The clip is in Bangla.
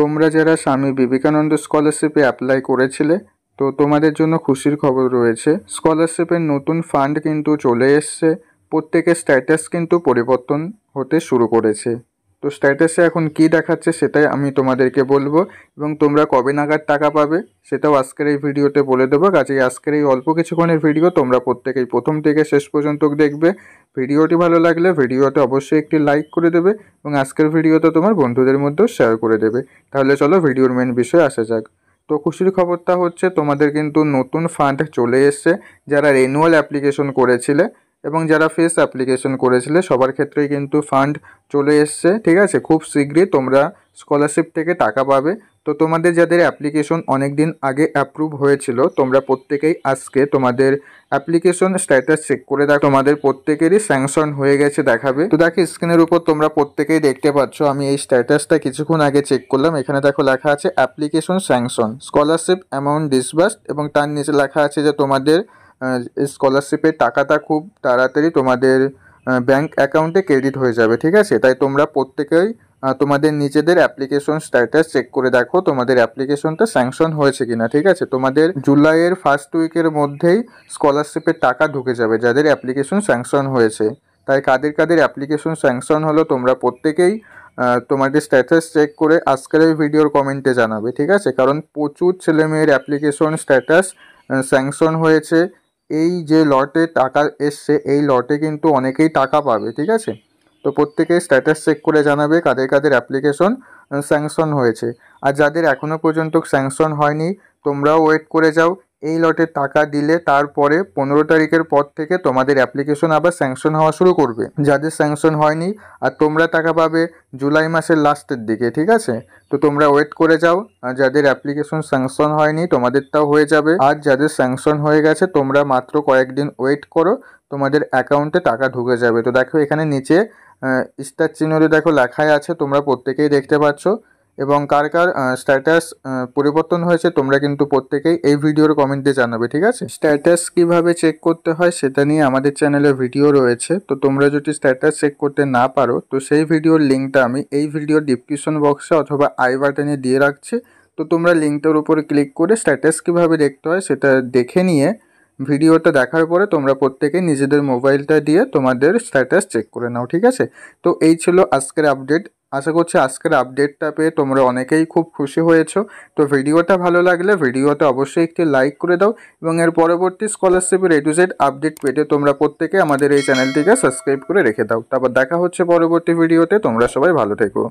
তোমরা যারা স্বামী বিবেকানন্দ স্কলারশিপে অ্যাপ্লাই করেছিলে, তো তোমাদের জন্য খুশির খবর রয়েছে। স্কলারশিপের নতুন ফান্ড কিন্তু চলে এসছে। প্রত্যেকের স্ট্যাটাস কিন্তু পরিবর্তন হতে শুরু করেছে। তো স্ট্যাটাসে এখন কি দেখাচ্ছে সেটাই আমি তোমাদেরকে বলবো, এবং তোমরা কবে নাগাদ টাকা পাবে সেটাও আজকের এই ভিডিওতে বলে দেবো। কাজেই আজকের এই অল্প কিছুক্ষণের ভিডিও তোমরা প্রত্যেকেই প্রথম থেকে শেষ পর্যন্ত দেখবে। ভিডিওটি ভালো লাগলে ভিডিওতে অবশ্যই একটি লাইক করে দেবে এবং আজকের ভিডিওতে তোমার বন্ধুদের মধ্যেও শেয়ার করে দেবে। তাহলে চলো ভিডিওর মেন বিষয়ে আসা যাক। তো খুশির খবরটা হচ্ছে তোমাদের কিন্তু নতুন ফান্ড চলে এসছে। যারা রেনুয়াল অ্যাপ্লিকেশন করেছিলে এবং যারা ফেস অ্যাপ্লিকেশন করেছিলে সবার ক্ষেত্রেই কিন্তু ফান্ড চলে এসছে। ঠিক আছে, খুব শীঘ্রই তোমরা স্কলারশিপ থেকে টাকা পাবে। তো তোমাদের যাদের অ্যাপ্লিকেশন অনেক দিন আগে অ্যাপ্রুভ হয়েছিল, তোমরা প্রত্যেকেই আজকে তোমাদের অ্যাপ্লিকেশন স্ট্যাটাস চেক করে দেখো, তোমাদের প্রত্যেকেরই স্যাংশন হয়ে গেছে দেখাবে। তো দেখো স্ক্রিনের উপর তোমরা প্রত্যেকেই দেখতে পাচ্ছ, আমি এই স্ট্যাটাসটা কিছুক্ষণ আগে চেক করলাম। এখানে দেখো লেখা আছে application sanction, scholarship amount disbursed, এবং তার নিচে লেখা আছে যে তোমাদের স্কলারশিপের টাকাটা খুব তাড়াতাড়ি তোমাদের ব্যাংক অ্যাকাউন্টে ক্রেডিট হয়ে যাবে। ঠিক আছে, তাই তোমরা প্রত্যেকেই তোমাদের নিজেদের অ্যাপ্লিকেশন স্ট্যাটাস চেক করে দেখো তোমাদের অ্যাপ্লিকেশনটা স্যাংশন হয়েছে কিনা। ঠিক আছে, তোমাদের জুলাইয়ের ফার্স্ট উইকের মধ্যেই স্কলারশিপের টাকা ঢুকে যাবে যাদের অ্যাপ্লিকেশন স্যাংশন হয়েছে। তাই কাদের কাদের অ্যাপ্লিকেশন স্যাংশন হলো তোমরা প্রত্যেকেই তোমাদের স্ট্যাটাস চেক করে আজকের এই ভিডিওর কমেন্টে জানাবে। ঠিক আছে, কারণ প্রচুর ছেলেমেয়ের অ্যাপ্লিকেশন স্ট্যাটাস স্যাংশন হয়েছে। এই যে লটে টাকা এসছে এই লটে কিন্তু অনেকেই টাকা পাবে। ঠিক আছে, তো প্রত্যেকে স্ট্যাটাস চেক করে জানাবে কাদের কাদের অ্যাপ্লিকেশন স্যাংশন হয়েছে। আর যাদের এখনও পর্যন্ত স্যাংশন হয়নি তোমরাও ওয়েট করে যাও। এই লটের টাকা দিলে তারপরে 15 তারিখের পর থেকে তোমাদের অ্যাপ্লিকেশন আবার স্যাংশন হওয়া শুরু করবে। যাদের স্যাংশন হয়নি, আর তোমরা টাকা পাবে জুলাই মাসের লাস্টের দিকে। ঠিক আছে, তো তোমরা ওয়েট করে যাও। আর যাদের অ্যাপ্লিকেশন স্যাংশন হয়নি তোমাদেরটাও হয়ে যাবে, আর যাদের স্যাংশন হয়ে গেছে তোমরা মাত্র কয়েকদিন ওয়েট করো, তোমাদের অ্যাকাউন্টে টাকা ঢুকে যাবে। তো দেখো এখানে নিচে স্টার চিহ্নটি দেখো লেখাই আছে, তোমরা প্রত্যেকেই দেখতে পাচ্ছ। এবং কার কার স্ট্যাটাস পরিবর্তন হয়েছে তোমরা কিন্তু প্রত্যেকেই এই ভিডিওর কমেন্টে জানাবে। ঠিক আছে, স্ট্যাটাস কিভাবে চেক করতে হয় সেটা নিয়ে আমাদের চ্যানেলে ভিডিও রয়েছে। তো তোমরা যদি স্ট্যাটাস চেক করতে না পারো তো সেই ভিডিওর লিঙ্কটা আমি এই ভিডিওর ডিসক্রিপশন বক্সে অথবা আই বাটনে দিয়ে রাখছি। তো তোমরা লিঙ্কটার উপরে ক্লিক করে স্ট্যাটাস কিভাবে দেখতে হয় সেটা দেখে নিয়ে ভিডিওটা দেখার পরে তোমরা প্রত্যেকে নিজেদের মোবাইলটা দিয়ে তোমাদের স্ট্যাটাস চেক করে নাও। ঠিক আছে, তো এই ছিল আজকের আপডেট। আশা করছি আজকের আপডেটটা পেয়ে তোমরা অনেকেই খুব খুশি হয়েছো। তো ভিডিওটা ভালো লাগলে ভিডিওতে অবশ্যই একটি লাইক করে দাও, এবং এর পরবর্তী স্কলারশিপের A to Z আপডেট পেতে তোমরা প্রত্যেকে আমাদের এই চ্যানেলটিকে সাবস্ক্রাইব করে রেখে দাও। তারপর দেখা হচ্ছে পরবর্তী ভিডিওতে। তোমরা সবাই ভালো থেকো।